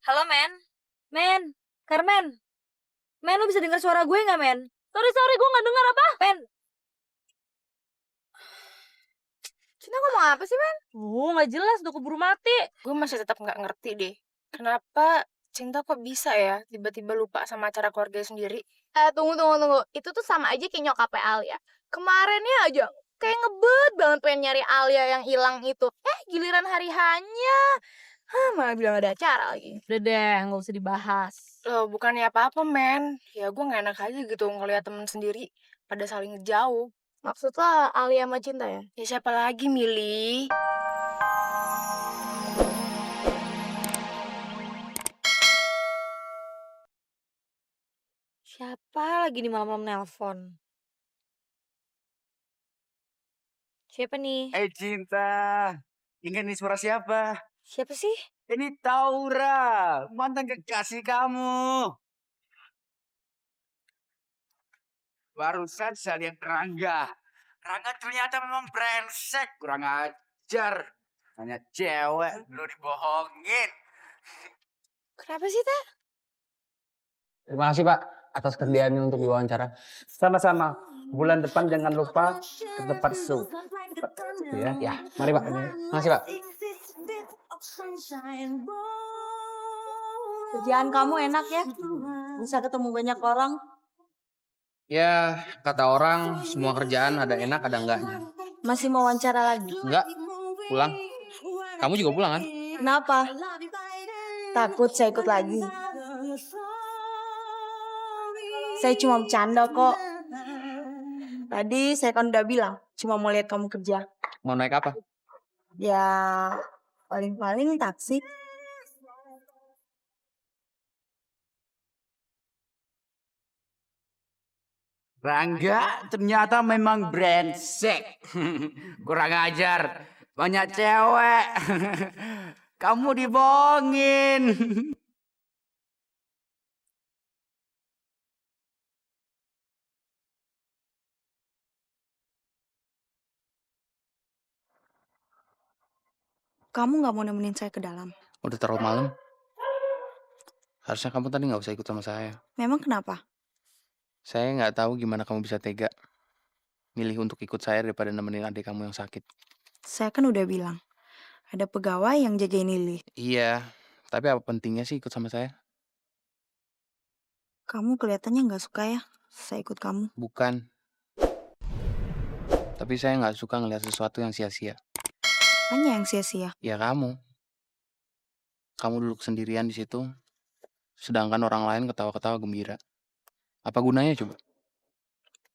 Halo, Men. Men, Carmen. Men, lu bisa dengar suara gue nggak, Men? Sorry, gue nggak dengar apa. Men. Cinta ngomong apa sih, Men? Nggak jelas, udah keburu mati. Gue masih tetap nggak ngerti deh. Kenapa Cinta kok bisa ya tiba-tiba lupa sama acara keluarga sendiri? Tunggu. Itu tuh sama aja kayak nyokapnya Alia. Kemarinnya aja kayak ngebet banget pengen nyari Alia yang hilang itu. Giliran hari hanya. Malah bilang ada acara lagi. Udah deh, nggak usah dibahas. Loh, bukannya apa-apa, Men. Ya gue nggak enak aja gitu ngeliat temen sendiri pada saling ngejauh. Maksudnya Alia sama Cinta ya? Ya siapa lagi, Mili? Siapa lagi di malam-malam nelpon? Siapa nih? Cinta, ingat nih suara siapa? Siapa sih? Ini Taura, mantan kekasih kamu. Barusan saya lihat Rangga. Rangga ternyata memang brengsek, kurang ajar. Hanya cewek, lu dibohongin. Kenapa sih, Teh? Terima kasih Pak atas kerjaannya untuk diwawancara. Sama-sama. Bulan depan jangan lupa ke tempat show. Ya, mari Pak. Terima kasih Pak. Kerjaan kamu enak ya? Bisa ketemu banyak orang. Ya, kata orang semua kerjaan ada enak ada enggaknya. Masih mau wawancara lagi? Enggak, pulang. Kamu juga pulang kan? Kenapa? Takut saya ikut lagi. Saya cuma bercanda kok. Tadi saya kan udah bilang, cuma mau lihat kamu kerja. Mau naik apa? Ya, paling-paling taksi. Rangga ternyata memang brengsek. Kurang ajar. Banyak cewek. Kamu dibohongin. Kamu nggak mau nemenin saya ke dalam? Udah terlalu malam. Harusnya kamu tadi nggak usah ikut sama saya. Memang kenapa? Saya nggak tahu gimana kamu bisa tega milih untuk ikut saya daripada nemenin adik kamu yang sakit. Saya kan udah bilang, ada pegawai yang jagain Lili. Iya, tapi apa pentingnya sih ikut sama saya? Kamu kelihatannya nggak suka ya, saya ikut kamu. Bukan. Tapi saya nggak suka ngeliat sesuatu yang sia-sia. Hanya yang sia-sia. Ya kamu. Kamu duduk sendirian di situ, sedangkan orang lain ketawa-ketawa gembira. Apa gunanya coba?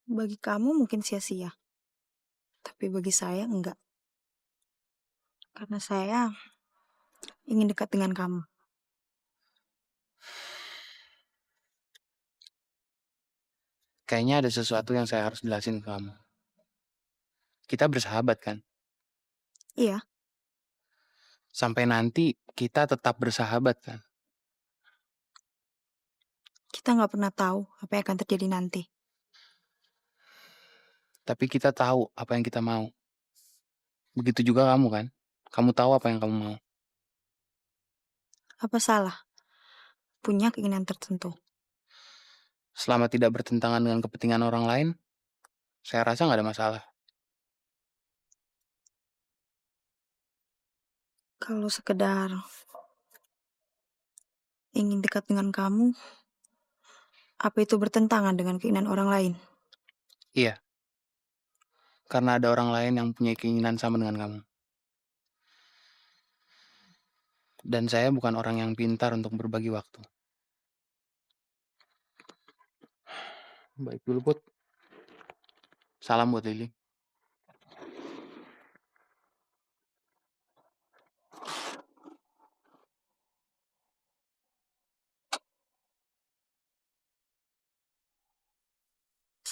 Bagi kamu mungkin sia-sia. Tapi bagi saya enggak. Karena saya ingin dekat dengan kamu. Kayaknya ada sesuatu yang saya harus jelasin ke kamu. Kita bersahabat kan? Iya, Sampai nanti kita tetap bersahabat kan? kita nggak pernah tahu apa yang akan terjadi nanti. Tapi kita tahu apa yang kita mau. Begitu juga kamu kan? Kamu tahu apa yang kamu mau. Apa salah? Punya keinginan tertentu. Selama tidak bertentangan dengan kepentingan orang lain, saya rasa nggak ada masalah. Kalau sekedar ingin dekat dengan kamu, apa itu bertentangan dengan keinginan orang lain? Iya. Karena ada orang lain yang punya keinginan sama dengan kamu. Dan saya bukan orang yang pintar untuk berbagi waktu. Baik dulu, Put. Salam buat Lili.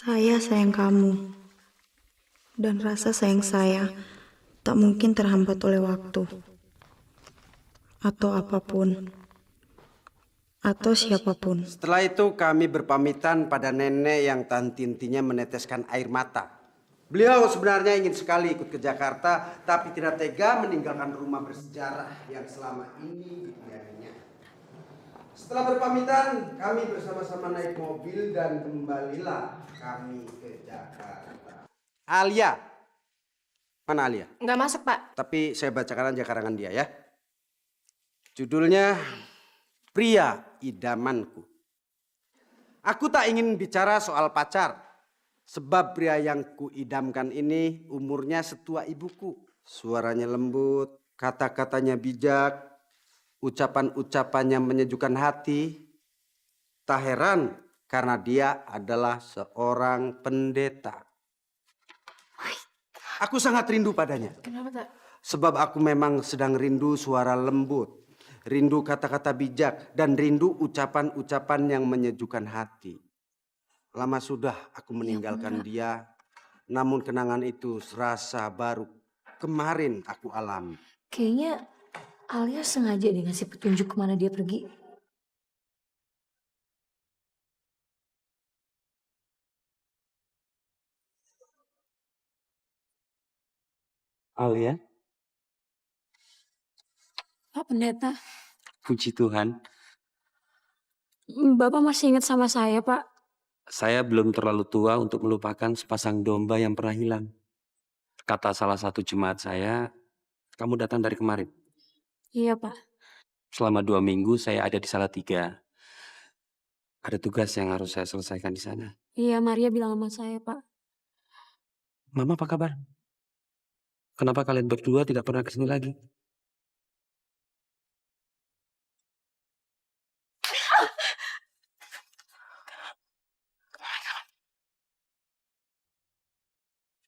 Saya sayang kamu. Dan rasa sayang saya tak mungkin terhambat oleh waktu. Atau apapun. Atau siapapun. Setelah itu kami berpamitan pada nenek yang tanti-intinya meneteskan air mata. Beliau sebenarnya ingin sekali ikut ke Jakarta, tapi tidak tega meninggalkan rumah bersejarah yang selama ini didiaminya. Setelah berpamitan, kami bersama-sama naik mobil dan kembalilah kami ke Jakarta. Alia. Mana Alia? Nggak masuk, Pak. Tapi saya bacakan aja karangan dia ya. Judulnya Pria Idamanku. Aku tak ingin bicara soal pacar. Sebab pria yang kuidamkan ini umurnya setua ibuku. Suaranya lembut, kata-katanya bijak, ucapan-ucapannya menyejukkan hati. Tak heran karena dia adalah seorang pendeta. Aku sangat rindu padanya. Kenapa, Tak? Sebab aku memang sedang rindu suara lembut, rindu kata-kata bijak, dan rindu ucapan-ucapan yang menyejukkan hati. Lama sudah aku meninggalkan dia, namun kenangan itu serasa baru kemarin aku alami. Kayaknya Alia sengaja deh ngasih petunjuk kemana dia pergi. Alia, Pak Pendeta, puji Tuhan. Bapak masih ingat sama saya, Pak? Saya belum terlalu tua untuk melupakan sepasang domba yang pernah hilang. Kata salah satu jemaat saya, kamu datang dari kemarin. Iya, Pak. Selama 2 minggu saya ada di Salatiga. Ada tugas yang harus saya selesaikan di sana. Iya, Maria bilang sama saya, Pak. Mama apa kabar? Kenapa kalian berdua tidak pernah kesini lagi?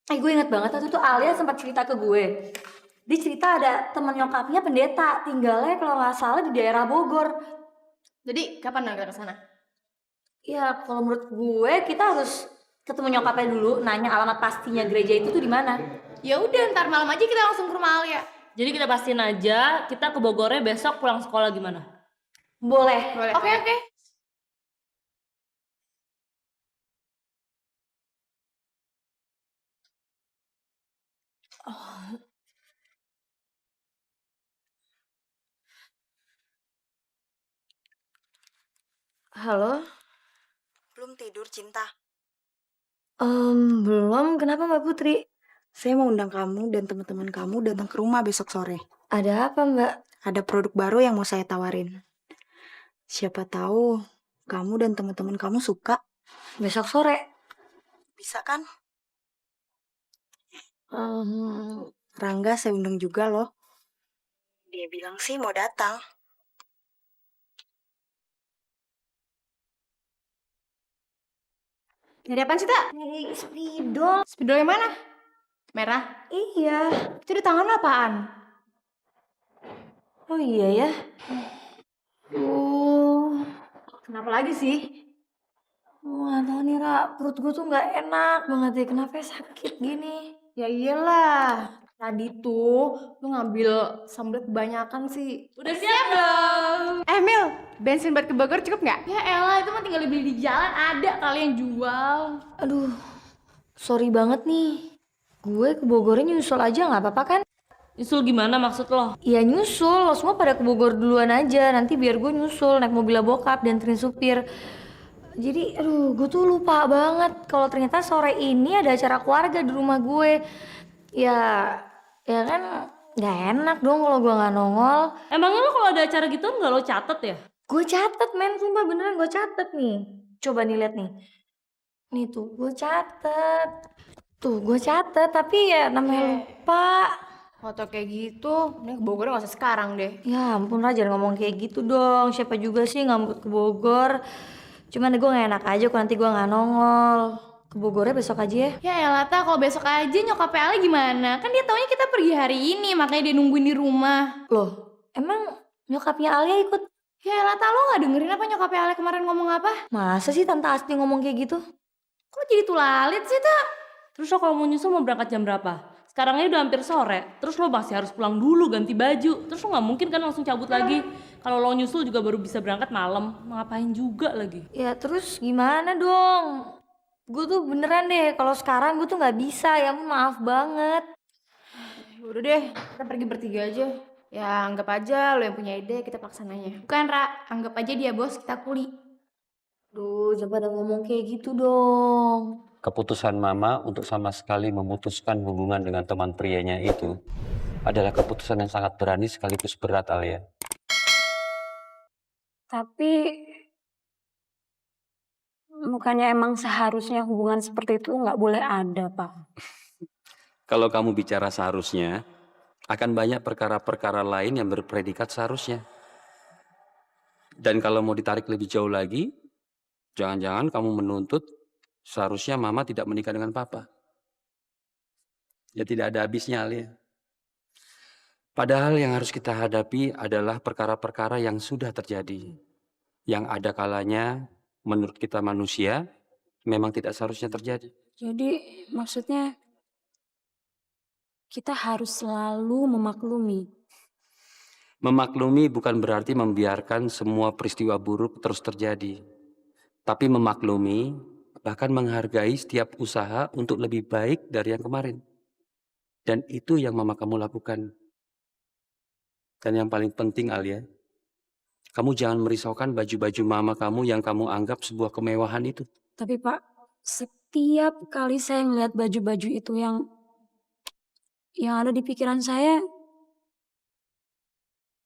Gue inget banget waktu itu Alia sempat cerita ke gue. Dia cerita ada teman nyokapnya pendeta, tinggalnya kalau nggak salah di daerah Bogor. Jadi kapan kita ke sana? Ya, kalau menurut gue kita harus ketemu nyokapnya dulu, nanya alamat pastinya gereja itu tuh di mana. Ya udah, ntar malam aja kita langsung ke rumah Alia. Jadi kita pastiin aja kita ke Bogornya besok pulang sekolah gimana? Boleh. Oke. Halo? Belum tidur, Cinta? Belum. Kenapa Mbak Putri? Saya mau undang kamu dan teman-teman kamu datang ke rumah besok sore. Ada apa Mbak? Ada produk baru yang mau saya tawarin. Siapa tahu kamu dan teman-teman kamu suka. Besok sore? Bisa kan? Em, Rangga saya undang juga loh. Dia bilang sih mau datang. Nyari apaan sih, Tak? Nyari spidol. Spidol yang mana? Merah? Iya. Itu di tangan lo apaan? Oh iya ya. Kenapa lagi sih? Nggak tahu nih Ra, perut gue tuh nggak enak banget deh. Kenapa sakit gini? Ya iyalah. Tadi tuh lu ngambil sambal kebanyakan sih. Udah siap dong. Mil, bensin buat ke Bogor cukup nggak? Ya elah, itu mah tinggal dibeli di jalan, ada kali yang jual. Aduh, sorry banget nih. Gue ke Bogornya nyusul aja nggak apa-apa kan? Nyusul gimana maksud lo? Iya nyusul, lo semua pada ke Bogor duluan aja. Nanti biar gue nyusul naik mobil bokap dan anterin supir. Jadi, aduh, gue tuh lupa banget kalau ternyata sore ini ada acara keluarga di rumah gue. Ya kan nggak enak dong kalau gue nggak nongol. Emangnya lo kalau ada acara gitu nggak lo catet ya? Gue catet men, sumpah beneran gue catet nih. Coba nih lihat nih. Nih tuh, gue catet. Tuh, gue catet, tapi ya namanya lupa. Foto kayak gitu, ini ke Bogor nggak usah sekarang deh. Ya ampun Ra, jangan ngomong kayak gitu dong. Siapa juga sih ngambut ke Bogor. Cuman gue gak enak aja kalau nanti gue gak nongol. Ke Bogornya besok aja ya. Ya elah, Tak, kalau besok aja nyokapnya Ali gimana? Kan dia taunya kita pergi hari ini, makanya dia nungguin di rumah. Loh, emang nyokapnya Alia ikut? Ya elah, Tak, lo gak dengerin apa nyokapnya Ali kemarin ngomong apa? Masa sih Tante Asti ngomong kayak gitu? Kok jadi tulalit sih, Tak? Terus lo kalau mau nyusul mau berangkat jam berapa? Sekarangnya udah hampir sore, terus lo masih harus pulang dulu ganti baju. Terus lo gak mungkin kan langsung cabut lagi. Kalau lo nyusul juga baru bisa berangkat malam, ngapain juga lagi? Ya terus gimana dong? Gue tuh beneran deh, kalau sekarang gue tuh gak bisa, ya ampun maaf banget. Udah deh, kita pergi bertiga aja. Ya anggap aja lo yang punya ide, kita pelaksananya. Bukan, Ra. Anggap aja dia bos, kita kuli. Duh, jangan pada ngomong kayak gitu dong. Keputusan Mama untuk sama sekali memutuskan hubungan dengan teman prianya itu adalah keputusan yang sangat berani sekaligus berat, Alia. Tapi bukannya emang seharusnya hubungan seperti itu nggak boleh ada, Pak? Kalau kamu bicara seharusnya, akan banyak perkara-perkara lain yang berpredikat seharusnya. Dan kalau mau ditarik lebih jauh lagi, jangan-jangan kamu menuntut seharusnya Mama tidak menikah dengan Papa. Ya tidak ada habisnya, Alia. Padahal yang harus kita hadapi adalah perkara-perkara yang sudah terjadi. Yang ada kalanya, menurut kita manusia, memang tidak seharusnya terjadi. Jadi maksudnya kita harus selalu memaklumi. Memaklumi bukan berarti membiarkan semua peristiwa buruk terus terjadi. Tapi memaklumi, bahkan menghargai setiap usaha untuk lebih baik dari yang kemarin. Dan itu yang Mama kamu lakukan. Dan yang paling penting, Alia, kamu jangan merisaukan baju-baju Mama kamu yang kamu anggap sebuah kemewahan itu. Tapi Pak, setiap kali saya ngeliat baju-baju itu yang ada di pikiran saya,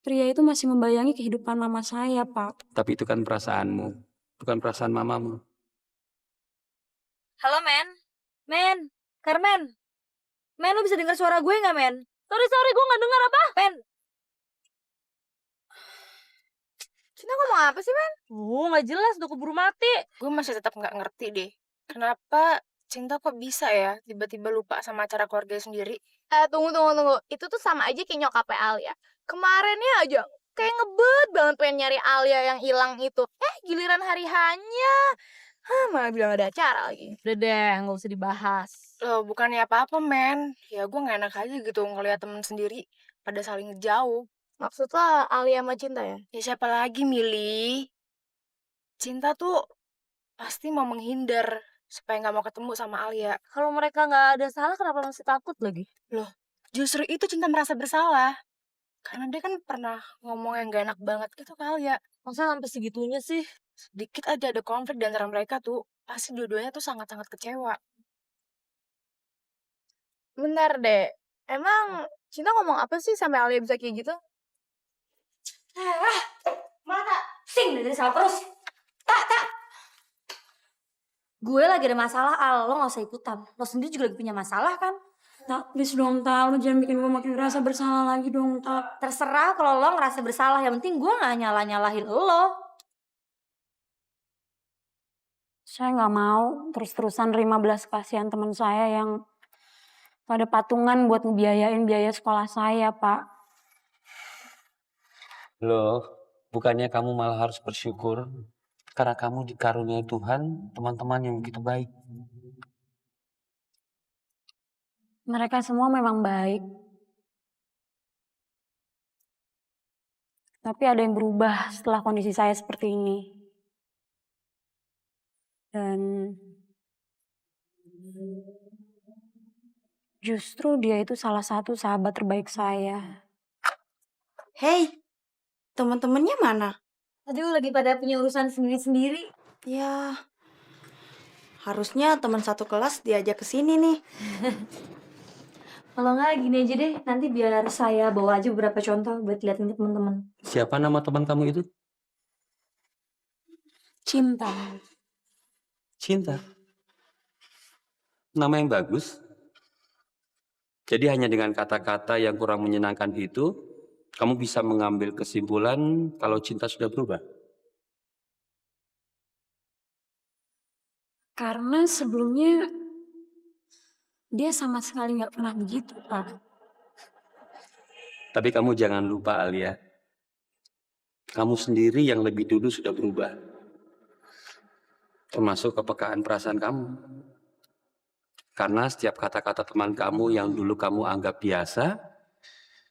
pria itu masih membayangi kehidupan mama saya, Pak. Tapi itu kan perasaanmu, bukan perasaan mamamu. Halo, Men. Men. Carmen. Men, lu bisa dengar suara gue nggak, Men? Sorry, gue nggak dengar apa. Men. Cinta ngomong apa sih, Men? Nggak jelas, udah keburu mati. Gue masih tetap nggak ngerti deh. Kenapa Cinta kok bisa ya tiba-tiba lupa sama acara keluarga sendiri? Tunggu. Itu tuh sama aja kayak nyokapnya Alia. Kemarinnya aja kayak ngebet banget pengen nyari Alia yang hilang itu. Giliran hari hanya. Malah bilang ada acara lagi. Udah deh, nggak usah dibahas. Loh, bukannya apa-apa, men. Ya gue nggak enak aja gitu ngeliat temen sendiri pada saling ngejauh. Maksud lo Alia sama Cinta ya? Ya siapa lagi, Mili? Cinta tuh pasti mau menghindar supaya nggak mau ketemu sama Alia. Kalau mereka nggak ada salah, kenapa masih takut lagi? Loh, justru itu Cinta merasa bersalah. Karena dia kan pernah ngomong yang gak enak banget gitu ke Alia. Masa sampai segitunya sih? Sedikit aja ada konflik di antara mereka tuh, pasti dua-duanya tuh sangat-sangat kecewa. Bentar deh. Emang Cinta ngomong apa sih sampai Alia bisa kayak gitu? Mata. Sing, dari salah terus. Tak. Gue lagi ada masalah, Al. Lo gak usah ikutan. Lo sendiri juga lagi punya masalah, kan? Tak, please dong, Tak. Lo jangan bikin gue makin ngerasa bersalah lagi dong, Tak. Terserah kalau lo ngerasa bersalah. Yang penting gue gak nyalah-nyalahin lo. Saya nggak mau terus-terusan nerima belas kasihan teman saya yang pada patungan buat ngebiayain biaya sekolah saya, Pak. Loh, bukannya kamu malah harus bersyukur karena kamu dikaruniai Tuhan teman-teman yang begitu baik. Mereka semua memang baik. Tapi ada yang berubah setelah kondisi saya seperti ini. Dan justru dia itu salah satu sahabat terbaik saya. Hei, teman-temannya mana? Aduh, lagi pada punya urusan sendiri-sendiri. Ya, harusnya teman satu kelas diajak ke sini nih. Kalau nggak gini aja deh, nanti biar saya bawa aja beberapa contoh buat liatin ke teman-teman. Siapa nama teman kamu itu? Cinta. Cinta. Nama yang bagus. Jadi hanya dengan kata-kata yang kurang menyenangkan itu, kamu bisa mengambil kesimpulan kalau cinta sudah berubah. Karena sebelumnya dia sama sekali nggak pernah begitu, Pak. Tapi kamu jangan lupa, Alia. Kamu sendiri yang lebih dulu sudah berubah. Termasuk kepekaan perasaan kamu. Karena setiap kata-kata teman kamu yang dulu kamu anggap biasa,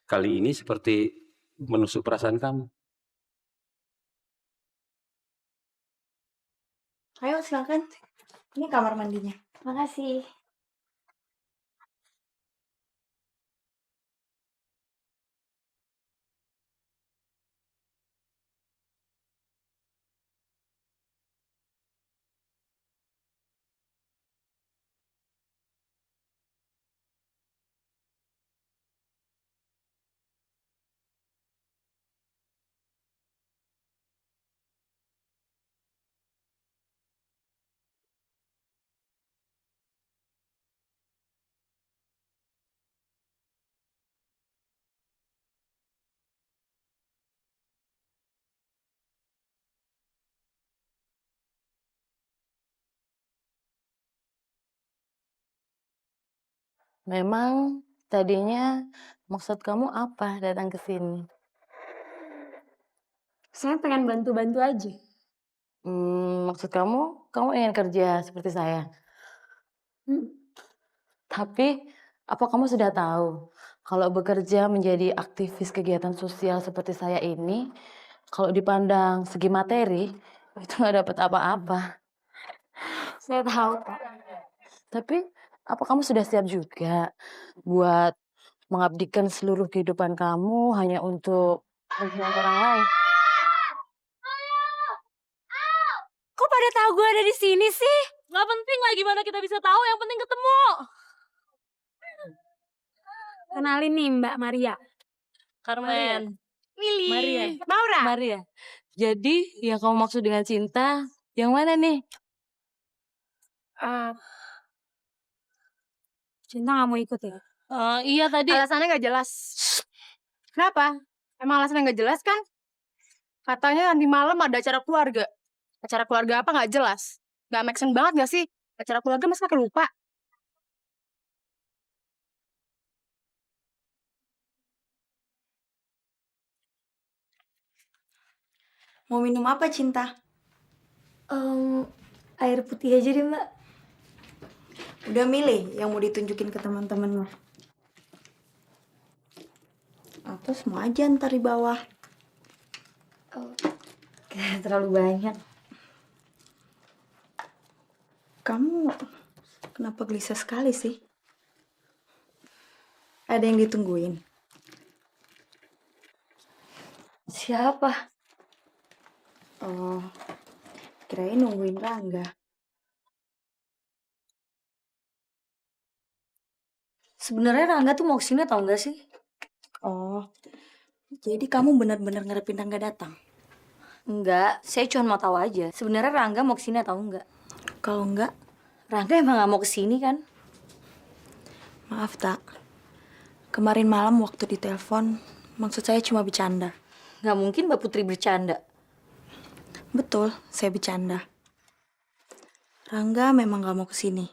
kali ini seperti menusuk perasaan kamu. Ayo silakan. Ini kamar mandinya. Makasih. Memang tadinya maksud kamu apa datang ke sini? Saya pengen bantu-bantu aja. Maksud kamu ingin kerja seperti saya? Hmm. Tapi, apa kamu sudah tahu kalau bekerja menjadi aktivis kegiatan sosial seperti saya ini, kalau dipandang segi materi, itu nggak dapat apa-apa. Saya tahu, Kak. Tapi, apa kamu sudah siap juga buat mengabdikan seluruh kehidupan kamu hanya untuk kepentingan orang lain? Kok pada tahu gue ada di sini sih? Nggak penting lah gimana kita bisa tahu, yang penting ketemu. Kenalin nih Mbak Maria. Carmen. Lili. Maria. Maura. Maria. Jadi, yang kamu maksud dengan cinta, yang mana nih? Cinta gak mau ikut ya? Iya tadi. Alasannya nggak jelas. Kenapa? Emang alasannya nggak jelas kan? Katanya nanti malam ada acara keluarga. Acara keluarga apa nggak jelas? Nggak make sense banget nggak sih? Acara keluarga masa pakai lupa? Mau minum apa, Cinta? Air putih aja deh, Mbak. Udah milih yang mau ditunjukin ke teman-temanmu? Atau semua aja ntar di bawah? Terlalu banyak. Kamu kenapa gelisah sekali sih? Ada yang ditungguin? Siapa? Oh, kirain nungguin Rangga. Sebenarnya Rangga tuh mau kesini tau nggak sih? Oh, jadi kamu benar-benar ngarepin Rangga datang? Enggak, saya cuma mau tahu aja. Sebenarnya Rangga mau kesini atau enggak? Kalau enggak, Rangga emang nggak mau kesini kan? maaf tak. Kemarin malam waktu ditelepon, maksud saya cuma bercanda. Nggak mungkin Mbak Putri bercanda. Betul, saya bercanda. Rangga memang gak mau kesini.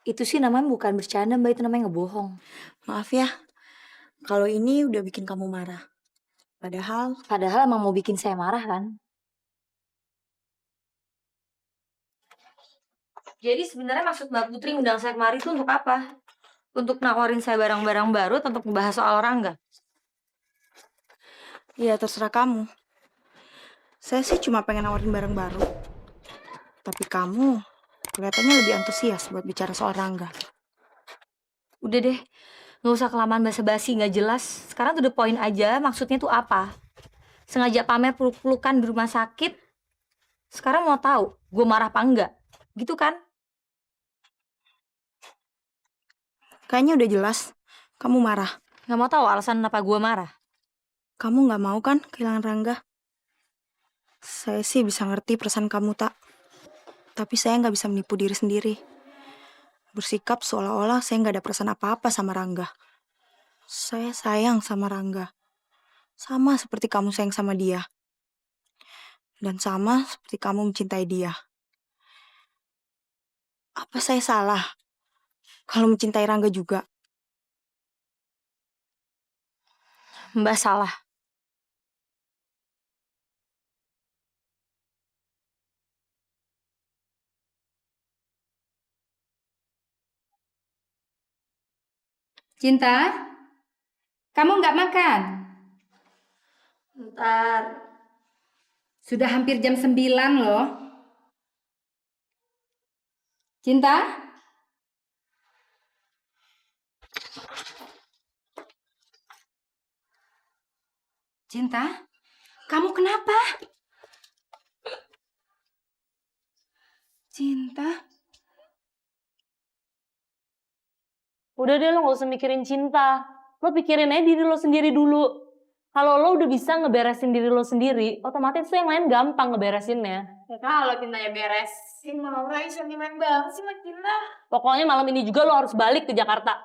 Itu sih namanya bukan bercanda, Mbak. Itu namanya ngebohong. Maaf ya, kalau ini udah bikin kamu marah. Padahal emang mau bikin saya marah kan? Jadi sebenarnya maksud Mbak Putri ngundang saya kemari itu untuk apa? Untuk nawarin saya barang-barang baru atau untuk membahas soal Rangga? ya terserah kamu. Saya sih cuma pengen nawarin barang baru. Tapi kamu kelihatannya lebih antusias buat bicara soal Rangga. Udah deh, nggak usah kelamaan basa-basi nggak jelas. Sekarang to the point aja, maksudnya tuh apa? Sengaja pamer peluk-pelukan di rumah sakit. Sekarang mau tahu gue marah apa enggak? Gitu kan? Kayaknya udah jelas kamu marah. Nggak mau tahu alasan kenapa gue marah? Kamu gak mau kan kehilangan Rangga? Saya sih bisa ngerti perasaan kamu, tak. Tapi saya gak bisa menipu diri sendiri. Bersikap seolah-olah saya gak ada perasaan apa-apa sama Rangga. Saya sayang sama Rangga. Sama seperti kamu sayang sama dia. Dan sama seperti kamu mencintai dia. Apa saya salah kalau mencintai Rangga juga? Mbak salah. Cinta, kamu nggak makan? Ntar. Sudah hampir jam 9 loh. Cinta? Cinta, kamu kenapa? Cinta? Udah deh, lo gak usah mikirin cinta. Lo pikirin aja diri lo sendiri dulu. Kalau lo udah bisa ngeberesin diri lo sendiri, otomatis tuh yang lain gampang ngeberesinnya. Ya kalau cintanya beresin, Maura sentimen banget sih sama Cinta. Pokoknya malam ini juga lo harus balik ke Jakarta.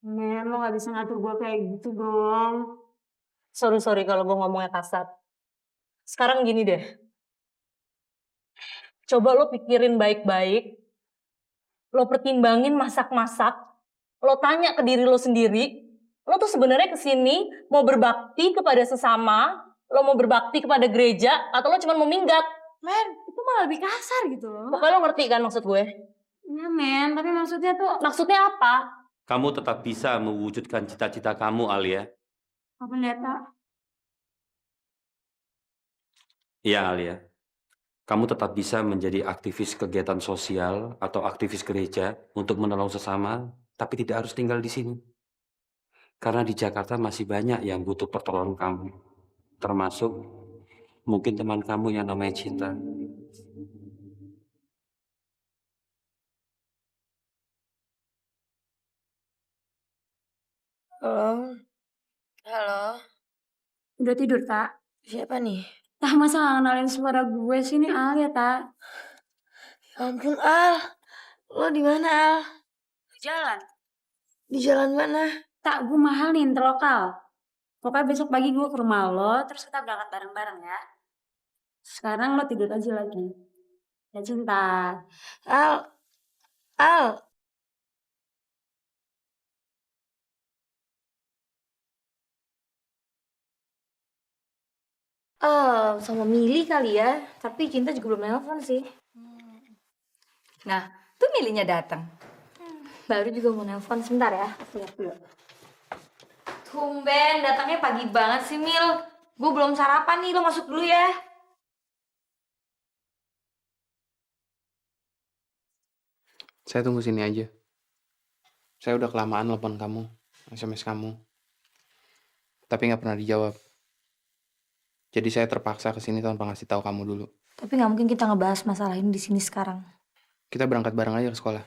Men, lo gak bisa ngatur gue kayak gitu dong. Sorry kalau gue ngomongnya kasar. Sekarang gini deh. Coba lo pikirin baik-baik. lo pertimbangin masak-masak, lo tanya ke diri lo sendiri, lo tuh sebenarnya kesini mau berbakti kepada sesama, lo mau berbakti kepada gereja, atau lo cuma mau minggat? Men, itu malah lebih kasar gitu loh. Pokoknya lo ngerti kan maksud gue? Iya men, tapi maksudnya tuh Maksudnya apa? Kamu tetap bisa mewujudkan cita-cita kamu, Alia. Pak Pendeta. Iya, Alia. Kamu tetap bisa menjadi aktivis kegiatan sosial atau aktivis gereja untuk menolong sesama, tapi tidak harus tinggal di sini. Karena di Jakarta masih banyak yang butuh pertolongan kamu. Termasuk mungkin teman kamu yang namanya Cinta. Halo. Halo. Udah tidur, Tak? Siapa nih? Tak, masa nggak kenalin suara gue sih? Ini Alia, Tak. Ya ampun, Al. Lo di mana, Al? Di jalan. Di jalan mana? Tak, gue mahal nih, interlokal. Pokoknya besok pagi gue ke rumah lo, terus kita berangkat bareng-bareng ya. Sekarang lo tidur aja lagi. Ya Cinta. Al. Al. Sama Mili kali ya. Tapi Cinta juga belum nelpon sih. Nah, tuh Milinya datang. Baru juga mau nelpon. Sebentar ya. Lihat dulu. Tumben, datangnya pagi banget sih, Mil. Gue belum sarapan nih, lo masuk dulu ya. Saya tunggu sini aja. Saya udah kelamaan telepon kamu, SMS kamu. Tapi nggak pernah dijawab. Jadi saya terpaksa kesini tanpa ngasih tahu kamu dulu. Tapi nggak mungkin kita ngebahas masalah ini di sini sekarang. Kita berangkat bareng aja ke sekolah.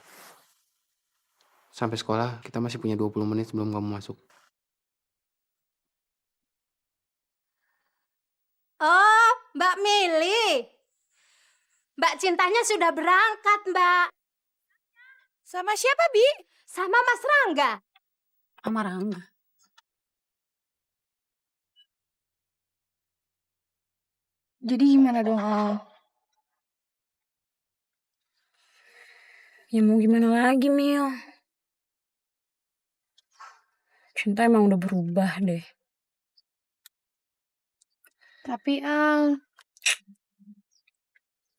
Sampai sekolah, kita masih punya 20 menit sebelum kamu masuk. Oh, Mbak Mili. Mbak Cintanya sudah berangkat, Mbak. Sama siapa, Bi? Sama Mas Rangga. Sama Rangga. Jadi gimana dong, Al? Ya mau gimana lagi, Mil? Cinta emang udah berubah deh. Tapi Al,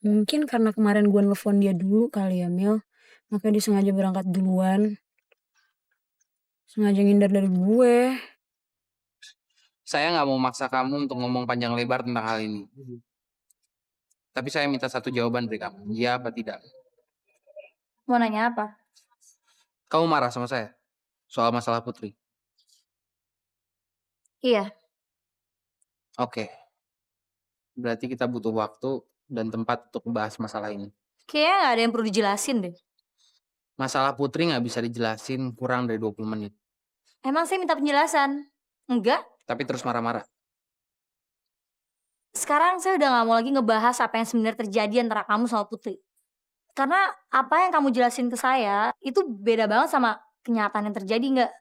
Mungkin karena kemarin gue nelfon dia dulu kali ya, Mil. Makanya dia sengaja berangkat duluan. Sengaja ngindar dari gue. Saya nggak mau maksa kamu untuk ngomong panjang lebar tentang hal ini. Tapi saya minta satu jawaban dari kamu. Iya apa tidak? Mau nanya apa? Kamu marah sama saya? Soal masalah Putri? Iya. Oke. Berarti kita butuh waktu dan tempat untuk membahas masalah ini. Kayaknya nggak ada yang perlu dijelasin deh. Masalah Putri nggak bisa dijelasin kurang dari 20 menit. Emang saya minta penjelasan? Enggak. Tapi terus marah-marah. Sekarang saya udah nggak mau lagi ngebahas apa yang sebenarnya terjadi antara kamu sama Putri. Karena apa yang kamu jelasin ke saya itu beda banget sama kenyataan yang terjadi, nggak?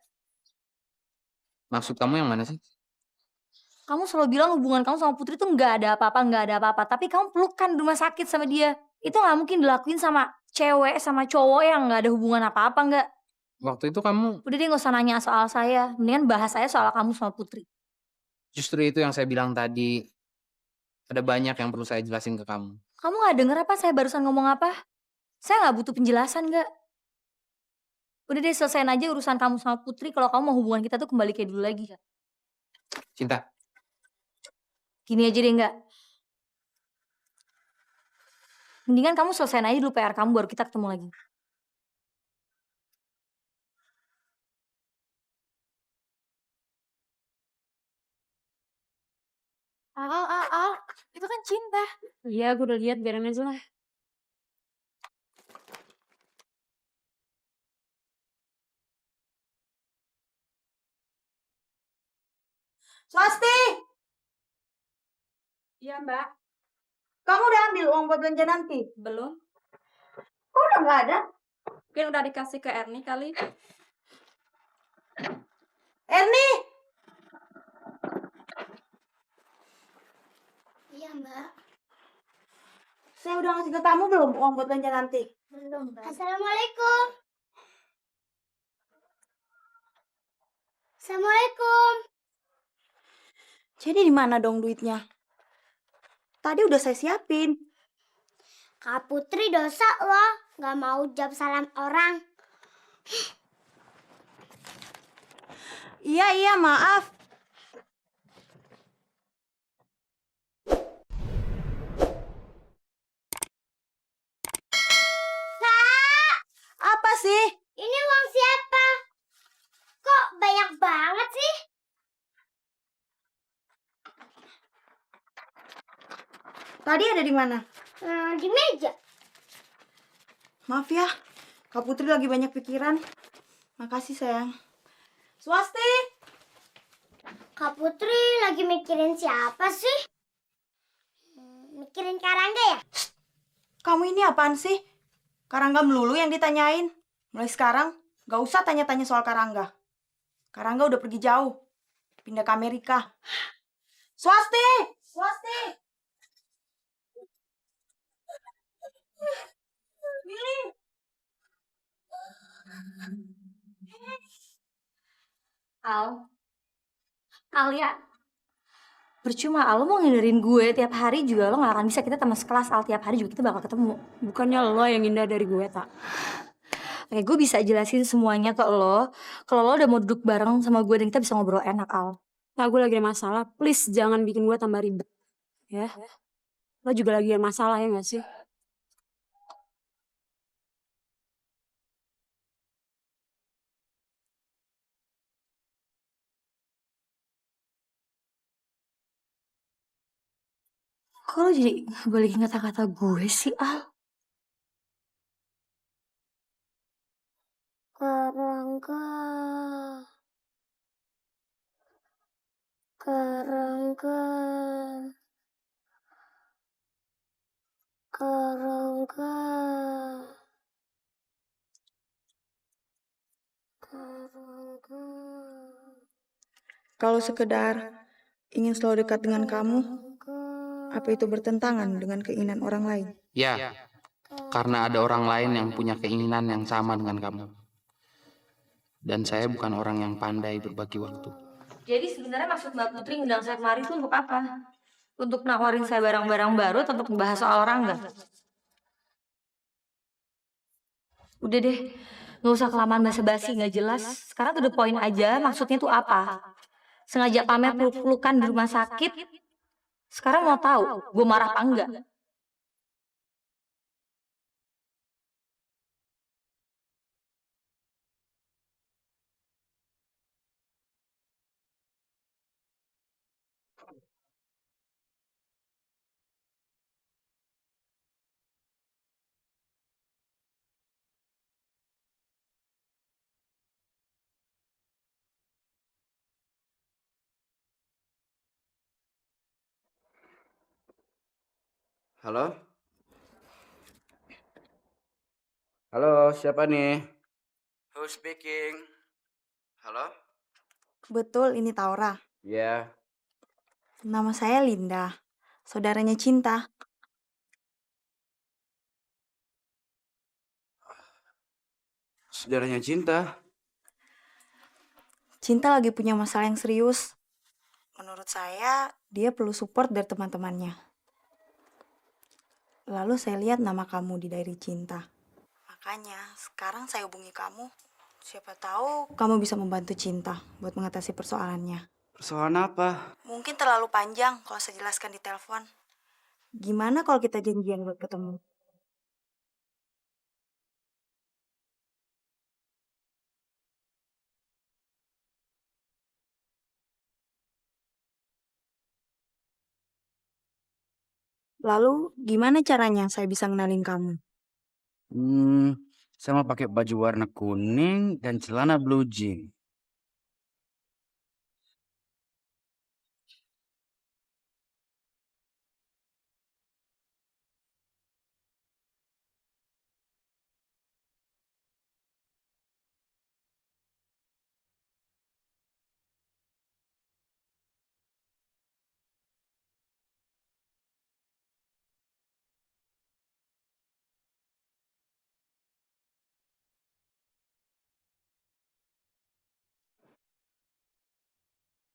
Maksud kamu yang mana sih? Kamu selalu bilang hubungan kamu sama Putri tuh nggak ada apa-apa, nggak ada apa-apa. Tapi kamu pelukan di rumah sakit sama dia. Itu nggak mungkin dilakuin sama cewek sama cowok yang nggak ada hubungan apa-apa, nggak? Waktu itu kamu... Udah deh nggak usah nanya soal saya. Mendingan bahas saya soal kamu sama Putri. Justru itu yang saya bilang tadi. Ada banyak yang perlu saya jelasin ke kamu. Kamu nggak denger apa saya barusan ngomong apa? Saya nggak butuh penjelasan, nggak? Udah deh selesain aja urusan kamu sama Putri. Kalau kamu mau hubungan kita tuh kembali kayak dulu lagi, Kak. Cinta. Gini aja deh, nggak? Mendingan kamu selesain aja dulu PR kamu baru kita ketemu lagi. Al, itu kan Cinta. Iya, gue udah lihat, biarin aja lah. Swasti! Iya, Mbak. Kamu udah ambil uang buat belanja nanti? Belum. Kok udah nggak ada? Mungkin udah dikasih ke Erni kali. Erni! Iya, Mbak. Saya udah ngasih ke kamu belum uang buat belanja nanti? Belum. Assalamualaikum. Assalamualaikum. Jadi di mana dong duitnya? Tadi udah saya siapin. Kak Putri dosa loh, gak mau jawab salam orang. Iya, maaf. Kak, Apa sih? ini uang siapa? Kok banyak banget sih? Tadi ada di mana? Di meja. Maaf ya, Kak Putri lagi banyak pikiran. Makasih sayang. Swasti! Kak Putri lagi mikirin siapa sih? Mikirin Karangga ya? Kamu ini apaan sih? Karangga melulu yang ditanyain. Mulai sekarang, gak usah tanya-tanya soal Karangga. Karangga udah pergi jauh. Pindah ke Amerika. Swasti! Swasti! Willy! Alia, percuma Al, lo mau ngindarin gue tiap hari juga lo gak akan bisa. Kita teman sekelas Al, tiap hari juga kita bakal ketemu. Bukannya lo yang indah dari gue, tak? Oke, gue bisa jelasin semuanya ke lo. Kalau lo udah mau duduk bareng sama gue dan kita bisa ngobrol enak, Al. Nah, gue lagi ada masalah. Please jangan bikin gue tambah ribet. Ya? Lo juga lagi ada masalah ya gak sih? Kok lo jadi balikin kata-kata gue sih, Al? Karangga. Karangga. Karangga. Karangga. Kalau sekedar ingin selalu dekat dengan kamu, apa itu bertentangan dengan keinginan orang lain? Ya, karena ada orang lain yang punya keinginan yang sama dengan kamu. Dan saya bukan orang yang pandai berbagi waktu. Jadi sebenarnya maksud Mbak Putri ngundang saya kemari itu untuk apa? Untuk nawarin saya barang-barang baru atau untuk membahas soal orang nggak? Udah deh, nggak usah kelamaan basa-basi nggak jelas. Sekarang to the point aja, maksudnya tuh apa? Sengaja pamer peluk-pelukan di rumah sakit. Sekarang mau tahu, gue marah apa enggak? Halo? Halo, siapa nih? Who's speaking? Halo? Betul, ini Taura. Ya, Nama saya Linda, saudaranya Cinta. saudaranya Cinta. Cinta lagi punya masalah yang serius. Menurut saya, dia perlu support dari teman-temannya. Lalu saya lihat nama kamu di diary Cinta. Makanya, sekarang saya hubungi kamu. Siapa tahu kamu bisa membantu Cinta buat mengatasi persoalannya. Persoalan apa? Mungkin terlalu panjang kalau saya jelaskan di telepon. Gimana kalau kita janjian buat ketemu? Lalu, gimana caranya saya bisa kenalin kamu? Sama pakai baju warna kuning dan celana blue jean.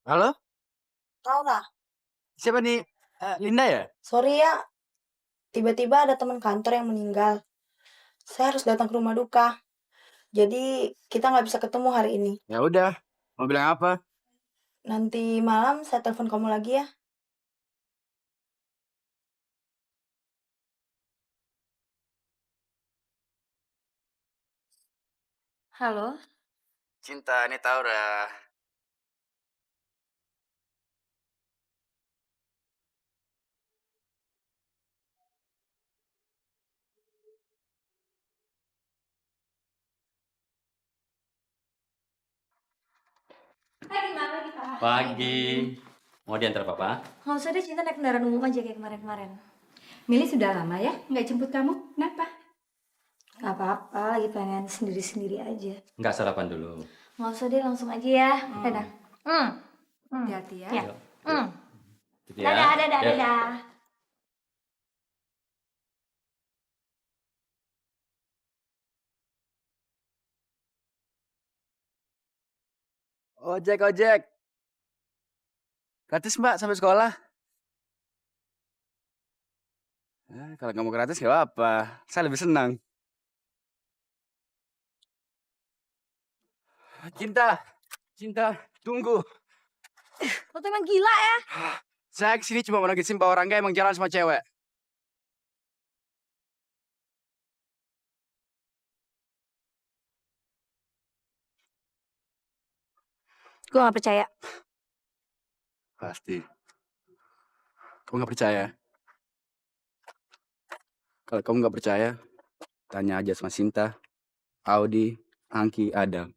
Halo? Tahu nggak? Siapa nih? Linda ya? Sorry ya, tiba-tiba ada teman kantor yang meninggal. Saya harus datang ke rumah duka. Jadi kita nggak bisa ketemu hari ini. Ya udah. Mau bilang apa? Nanti malam saya telepon kamu lagi ya. Halo? Cinta, ini Taura. Hai, gimana nih, Pak? Pagi. Mau diantar papa? Nggak usah deh, Cinta naik kendaraan umum aja kayak kemarin-kemarin. Mili sudah lama ya nggak jemput kamu. Kenapa? Nggak apa-apa, lagi pengen sendiri-sendiri aja. Nggak sarapan dulu. Nggak usah deh, langsung aja ya. Dadah. Hati-hati ya. Ya. Gitu ya. Dadah, dadah, Yuk. dadah. Ojek, ojek. Gratis mbak sampai sekolah. Kalau nggak mau gratis nggak apa-apa. Saya lebih senang. Cinta, cinta, tunggu. Lo tuh emang gila ya. Saya kesini cuma mau nagisin bahwa Rangga emang jalan sama cewek. Gue gak percaya. Pasti. Kamu nggak percaya? Kalau kamu nggak percaya, tanya aja sama Sinta, Audi, Angki, Adam.